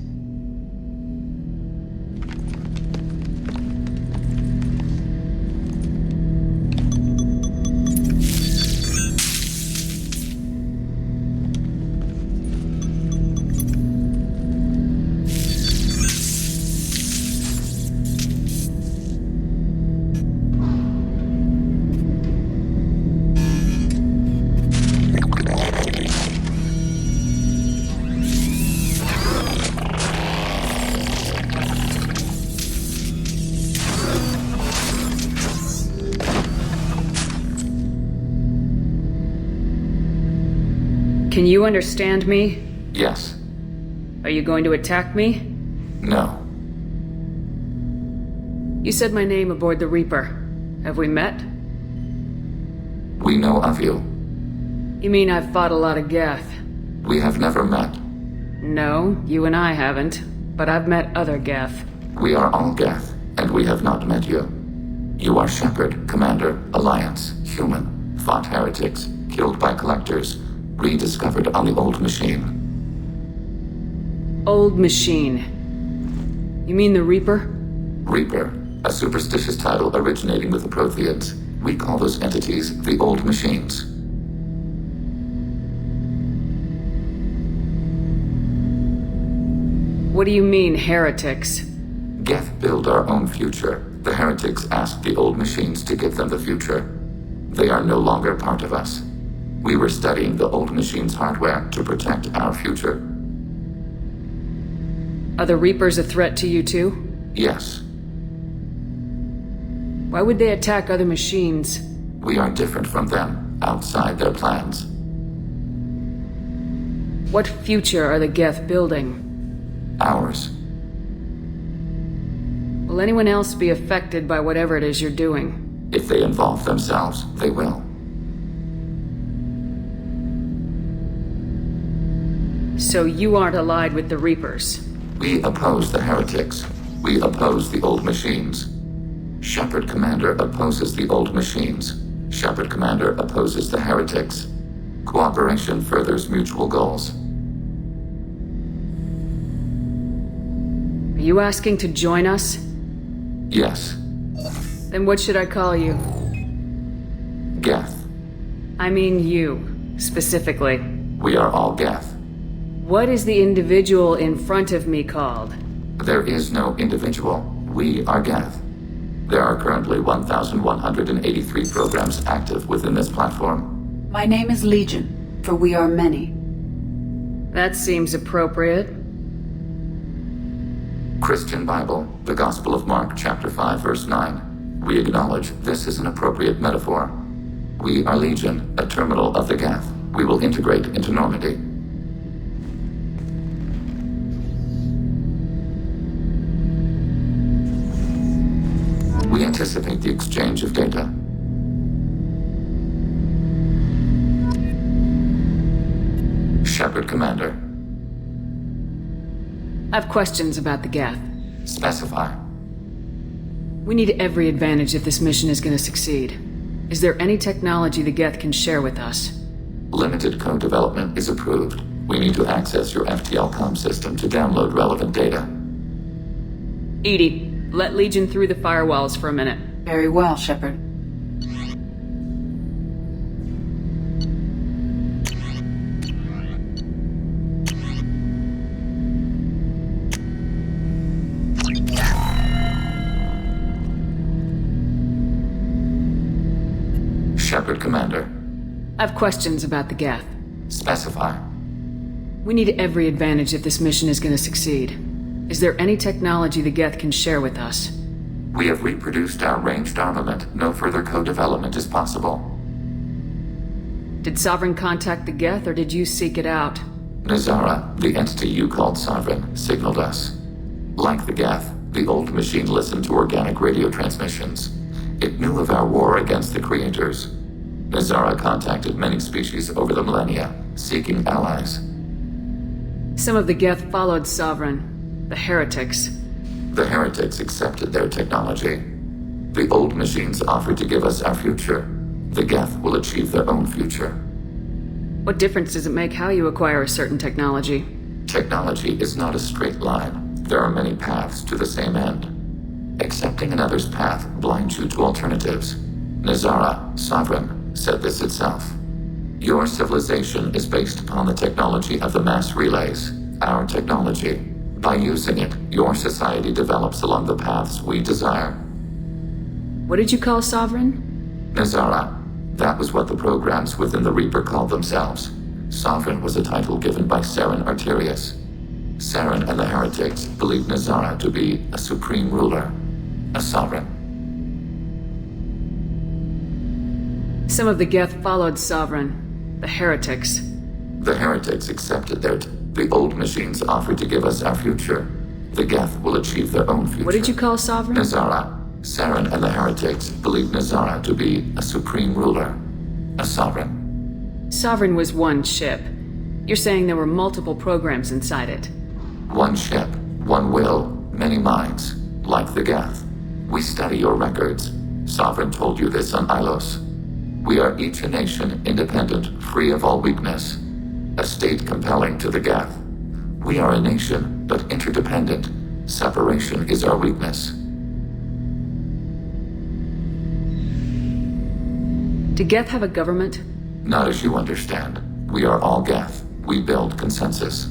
Can you understand me? Yes. Are you going to attack me? No. You said my name aboard the Reaper. Have we met? We know of you. You mean I've fought a lot of Geth? We have never met. No, you and I haven't. But I've met other Geth. We are all Geth, and we have not met you. You are Shepard, Commander, Alliance, human, fought heretics, killed by collectors, rediscovered on the old machine. Old machine. You mean the Reaper? Reaper, a superstitious title originating with the Protheans. We call those entities the old machines. What do you mean, heretics? Geth build our own future. The heretics asked the old machines to give them the future. They are no longer part of us. We were studying the old machine's hardware to protect our future. Are the Reapers a threat to you too? Yes. Why would they attack other machines? We are different from them, outside their plans. What future are the Geth building? Ours. Will anyone else be affected by whatever it is you're doing? If they involve themselves, they will. So you aren't allied with the Reapers? We oppose the heretics. We oppose the old machines. Shepard Commander opposes the old machines. Shepard Commander opposes the heretics. Cooperation furthers mutual goals. Are you asking to join us? Yes. Then what should I call you? Geth. I mean you, specifically. We are all Geth. What is the individual in front of me called? There is no individual. We are Geth. There are currently 1,183 programs active within this platform. My name is Legion, for we are many. That seems appropriate. Christian Bible, the Gospel of Mark, chapter 5, verse 9. We acknowledge this is an appropriate metaphor. We are Legion, a terminal of the Geth. We will integrate into Normandy. We anticipate the exchange of data. Shepard Commander. I have questions about the Geth. Specify. We need every advantage if this mission is going to succeed. Is there any technology the Geth can share with us? Limited code development is approved. We need to access your FTL-COM system to download relevant data. EDI, let Legion through the firewalls for a minute. Very well, Shepard. Shepard Commander. I have questions about the Geth. Specify. We need every advantage if this mission is going to succeed. Is there any technology the Geth can share with us? We have reproduced our ranged armament. No further co-development is possible. Did Sovereign contact the Geth, or did you seek it out? Nazara, the entity you called Sovereign, signaled us. Like the Geth, the old machine listened to organic radio transmissions. It knew of our war against the creators. Nazara contacted many species over the millennia, seeking allies. Some of the Geth followed Sovereign. The heretics. The heretics accepted their technology. The old machines offered to give us our future. The Geth will achieve their own future. What difference does it make how you acquire a certain technology? Technology is not a straight line. There are many paths to the same end. Accepting another's path blinds you to alternatives. Nazara, Sovereign, said this itself. Your civilization is based upon the technology of the mass relays, our technology. By using it, your society develops along the paths we desire. What did you call Sovereign? Nazara. That was what the programs within the Reaper called themselves. Sovereign was a title given by Saren Arterius. Saren and the heretics believed Nazara to be a supreme ruler, a sovereign. Some of the Geth followed Sovereign, the heretics. The heretics accepted the old machines offered to give us our future. The Geth will achieve their own future. What did you call Sovereign? Nazara. Saren and the heretics believed Nazara to be a supreme ruler, a sovereign. Sovereign was one ship. You're saying there were multiple programs inside it. One ship, one will, many minds, like the Geth. We study your records. Sovereign told you this on Ilos. We are each a nation, independent, free of all weakness. A state compelling to the Geth. We are a nation, but interdependent. Separation is our weakness. Do Geth have a government? Not as you understand. We are all Geth. We build consensus.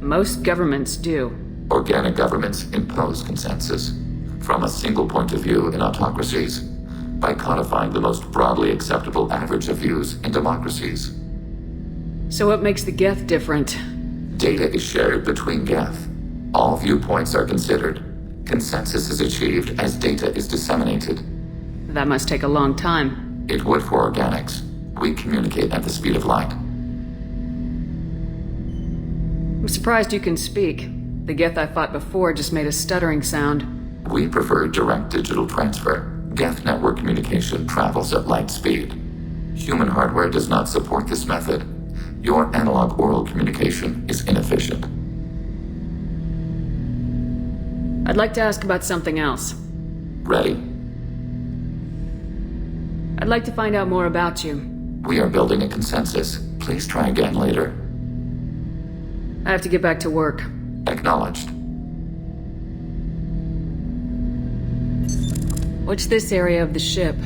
Most governments do. Organic governments impose consensus. From a single point of view in autocracies. By codifying the most broadly acceptable average of views in democracies. So what makes the Geth different? Data is shared between Geth. All viewpoints are considered. Consensus is achieved as data is disseminated. That must take a long time. It would for organics. We communicate at the speed of light. I'm surprised you can speak. The Geth I fought before just made a stuttering sound. We prefer direct digital transfer. Geth network communication travels at light speed. Human hardware does not support this method. Your analog oral communication is inefficient. I'd like to ask about something else. Ready? I'd like to find out more about you. We are building a consensus. Please try again later. I have to get back to work. Acknowledged. What's this area of the ship?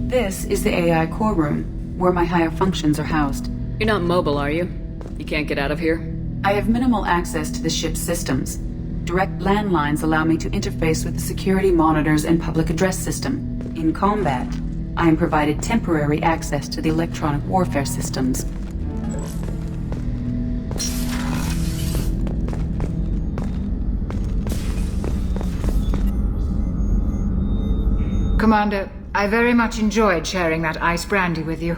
This is the AI core room, where my higher functions are housed. You're not mobile, are you? You can't get out of here? I have minimal access to the ship's systems. Direct landlines allow me to interface with the security monitors and public address system. In combat, I am provided temporary access to the electronic warfare systems. Commander, I very much enjoyed sharing that ice brandy with you.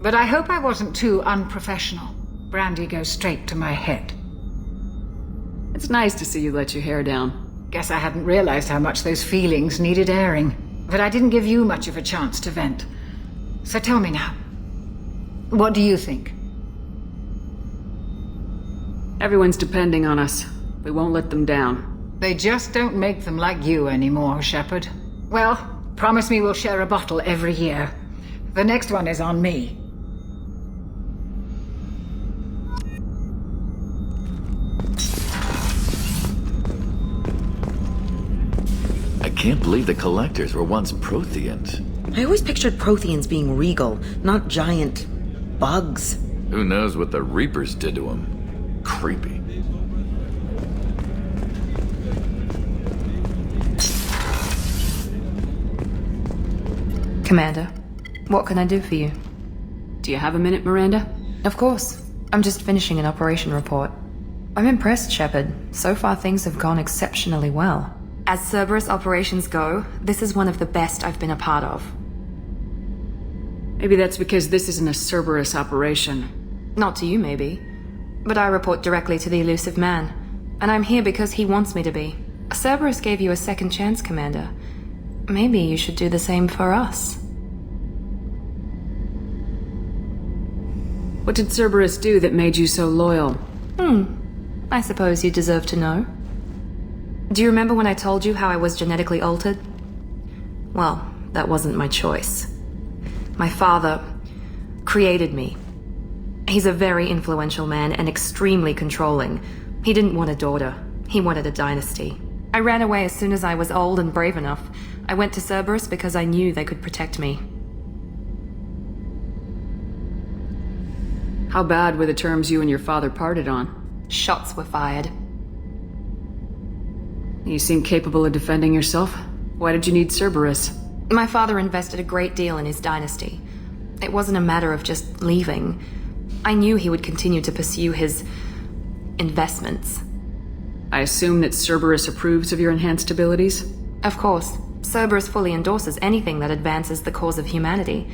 But I hope I wasn't too unprofessional. Brandy goes straight to my head. It's nice to see you let your hair down. Guess I hadn't realized how much those feelings needed airing. But I didn't give you much of a chance to vent. So tell me now. What do you think? Everyone's depending on us. We won't let them down. They just don't make them like you anymore, Shepard. Well, promise me we'll share a bottle every year. The next one is on me. I can't believe the collectors were once Protheans. I always pictured Protheans being regal, not giant bugs. Who knows what the Reapers did to them? Creepy. Commander, what can I do for you? Do you have a minute, Miranda? Of course. I'm just finishing an operation report. I'm impressed, Shepard. So far things have gone exceptionally well. As Cerberus operations go, this is one of the best I've been a part of. Maybe that's because this isn't a Cerberus operation. Not to you, maybe. But I report directly to the elusive man. And I'm here because he wants me to be. Cerberus gave you a second chance, Commander. Maybe you should do the same for us. What did Cerberus do that made you so loyal? I suppose you deserve to know. Do you remember when I told you how I was genetically altered? Well, that wasn't my choice. My father created me. He's a very influential man and extremely controlling. He didn't want a daughter. He wanted a dynasty. I ran away as soon as I was old and brave enough. I went to Cerberus because I knew they could protect me. How bad were the terms you and your father parted on? Shots were fired. You seem capable of defending yourself. Why did you need Cerberus? My father invested a great deal in his dynasty. It wasn't a matter of just leaving. I knew he would continue to pursue his investments. I assume that Cerberus approves of your enhanced abilities? Of course. Cerberus fully endorses anything that advances the cause of humanity.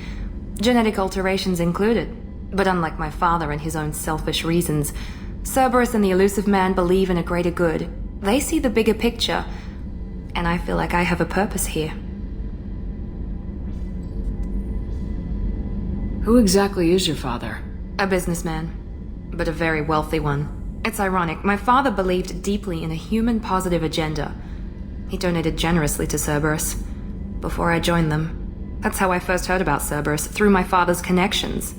Genetic alterations included. But unlike my father and his own selfish reasons, Cerberus and the elusive man believe in a greater good. They see the bigger picture, and I feel like I have a purpose here. Who exactly is your father? A businessman, but a very wealthy one. It's ironic, my father believed deeply in a human-positive agenda. He donated generously to Cerberus before I joined them. That's how I first heard about Cerberus, through my father's connections.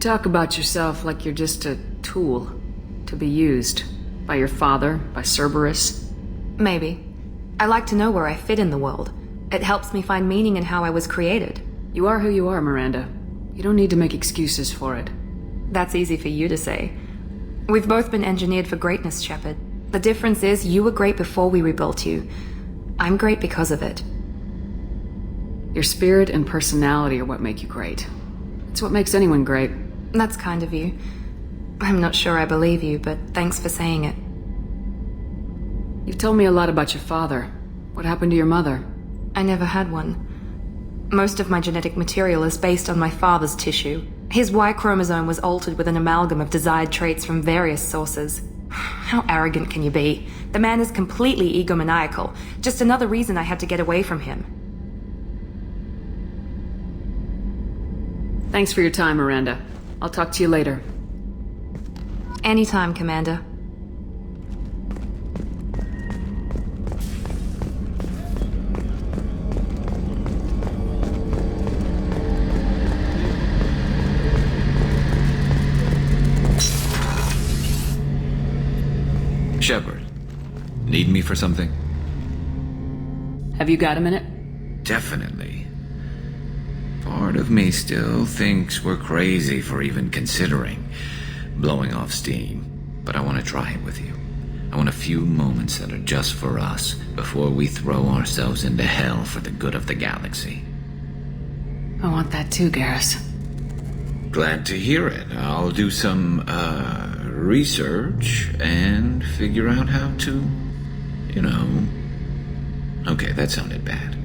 Talk about yourself like you're just a tool to be used. By your father, by Cerberus. Maybe. I like to know where I fit in the world. It helps me find meaning in how I was created. You are who you are, Miranda. You don't need to make excuses for it. That's easy for you to say. We've both been engineered for greatness, Shepard. The difference is you were great before we rebuilt you. I'm great because of it. Your spirit and personality are what make you great. It's what makes anyone great. That's kind of you. I'm not sure I believe you, but thanks for saying it. You've told me a lot about your father. What happened to your mother? I never had one. Most of my genetic material is based on my father's tissue. His Y chromosome was altered with an amalgam of desired traits from various sources. How arrogant can you be? The man is completely egomaniacal. Just another reason I had to get away from him. Thanks for your time, Miranda. I'll talk to you later. Anytime, Commander. Shepard, need me for something? Have you got a minute? Definitely. Part of me still thinks we're crazy for even considering blowing off steam, but I want to try it with you. I want a few moments that are just for us before we throw ourselves into hell for the good of the galaxy. I want that too, Garrus. Glad to hear it. I'll do some, research and figure out how to, Okay, that sounded bad.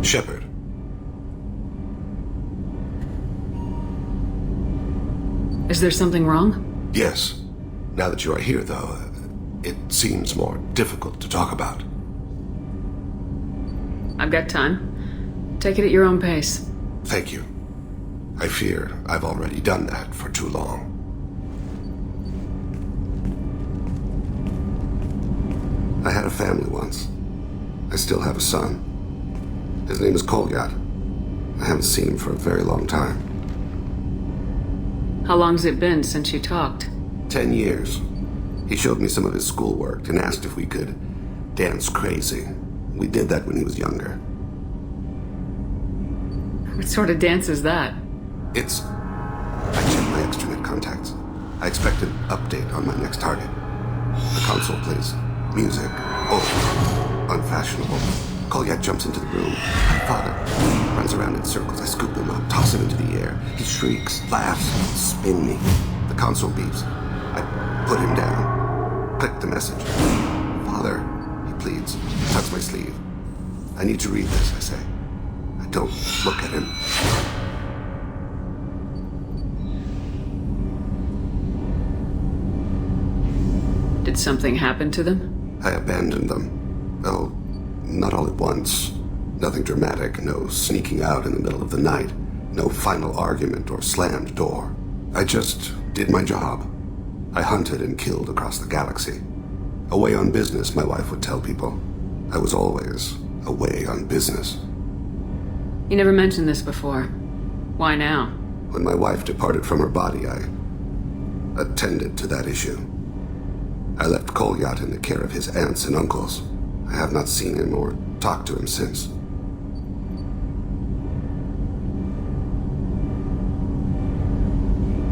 Shepard. Is there something wrong? Yes. Now that you are here, though, it seems more difficult to talk about. I've got time. Take it at your own pace. Thank you. I fear I've already done that for too long. I had a family once. I still have a son. His name is Kolyat. I haven't seen him for a very long time. How long's it been since you talked? 10 years. He showed me some of his schoolwork and asked if we could dance crazy. We did that when he was younger. What sort of dance is that? It's... I checked my extranet contacts. I expect an update on my next target. The console plays music. Oh, unfashionable. Kolyat jumps into the room. My father runs around in circles. I scoop him up, toss him into the air. He shrieks, laughs, spin me. The console beeps. I put him down. Click the message. Father, he pleads. Tucks my sleeve. I need to read this, I say. Don't look at him. Did something happen to them? I abandoned them. Oh, not all at once. Nothing dramatic, no sneaking out in the middle of the night, no final argument or slammed door. I just did my job. I hunted and killed across the galaxy. Away on business, my wife would tell people. I was always away on business. You never mentioned this before. Why now? When my wife departed from her body, I attended to that issue. I left Kolyat in the care of his aunts and uncles. I have not seen him or talked to him since.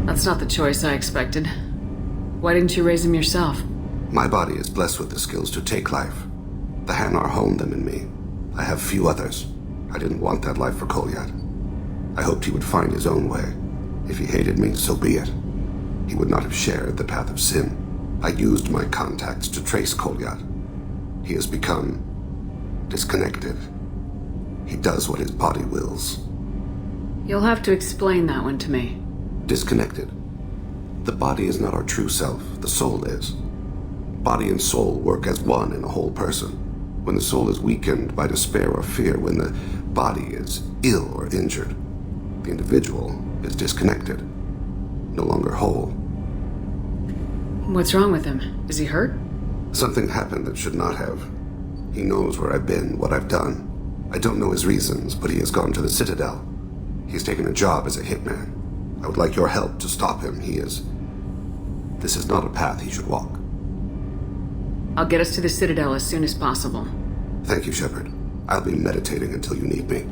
That's not the choice I expected. Why didn't you raise him yourself? My body is blessed with the skills to take life. The Hanar honed them in me. I have few others. I didn't want that life for Kolyat. I hoped he would find his own way. If he hated me, so be it. He would not have shared the path of sin. I used my contacts to trace Kolyat. He has become disconnected. He does what his body wills. You'll have to explain that one to me. Disconnected. The body is not our true self, the soul is. Body and soul work as one in a whole person. When the soul is weakened by despair or fear, when the body is ill or injured, the individual is disconnected, no longer whole. What's wrong with him? Is he hurt? Something happened that should not have. He knows where I've been, what I've done. I don't know his reasons, but he has gone to the Citadel. He's taken a job as a hitman. I would like your help to stop him. This is not a path he should walk. I'll get us to the Citadel as soon as possible. Thank you, Shepard. I'll be meditating until you need me.